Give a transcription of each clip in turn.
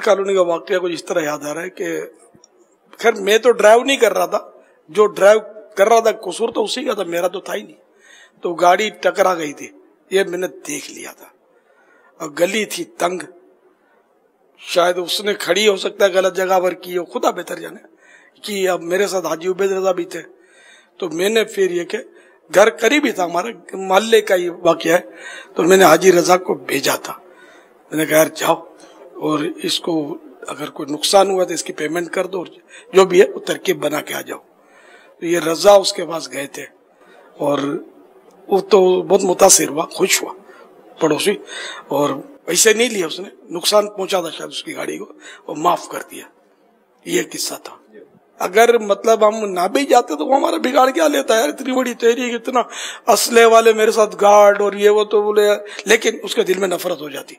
Colony का वाकया कुछ इस तरह याद आ रहा है कि खैर मैं तो ड्राइव नहीं कर रहा था, जो ड्राइव कर रहा था कसूर तो उसी का था, मेरा तो था ही नहीं। तो गाड़ी टकरा गई थी, ये मैंने देख लिया था, और गली थी तंग, शायद उसने खड़ी हो सकता है गलत जगह पर की हो, खुदा बेहतर जाने। कि अब मेरे साथ हाजी उबैद रजा भी थे, तो मैंने फिर ये कि घर करीब ही था, हमारे मोहल्ले का ही वाकया है, तो मैंने हाजी रजा को भेजा था। मैंने कहा यार जाओ और इसको अगर कोई नुकसान हुआ तो इसकी पेमेंट कर दो, जो भी है वो तरकीब बना के आ जाओ। तो ये रजा उसके पास गए थे और वो तो बहुत मुतासिर हुआ, खुश हुआ पड़ोसी, और वैसे नहीं लिया उसने, नुकसान पहुंचा था शायद उसकी गाड़ी को, और माफ कर दिया। ये किस्सा था। अगर मतलब हम ना भी जाते तो वो हमारा बिगाड़ क्या लेता है यार, इतनी बड़ी तहरीक, इतना असले वाले मेरे साथ गार्ड और ये वो, तो बोले यार, लेकिन उसके दिल में नफरत हो जाती।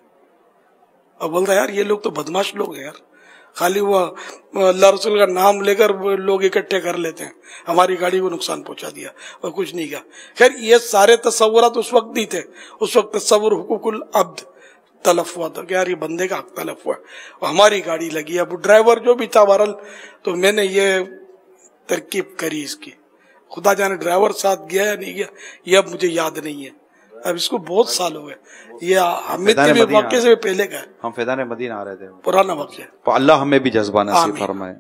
अब बोलता यार ये लोग तो बदमाश लोग हैं यार, खाली वो अल्लाह रसूल का नाम लेकर लोग इकट्ठे कर लेते हैं, हमारी गाड़ी को नुकसान पहुंचा दिया और कुछ नहीं किया। खैर ये सारे तस्वुरात उस वक्त नहीं थे, उस वक्त तस्वुर हुकूकुल अब्द तलफ हुआ था कि यार ये बंदे का हक तलफ हुआ और हमारी गाड़ी लगी। अब ड्राइवर जो भी था बहरहाल, तो मैंने ये तरकीब करी इसकी, खुदा जाने ड्राइवर साथ गया या नहीं गया ये अब मुझे याद नहीं है, अब इसको बहुत साल हो गए। ये हामिद के वाक़े से पहले का है, हम फैज़ान मदीना आ रहे थे, पुराना वाक़या। अल्लाह हमें भी जज्बा नसीब फरमाए।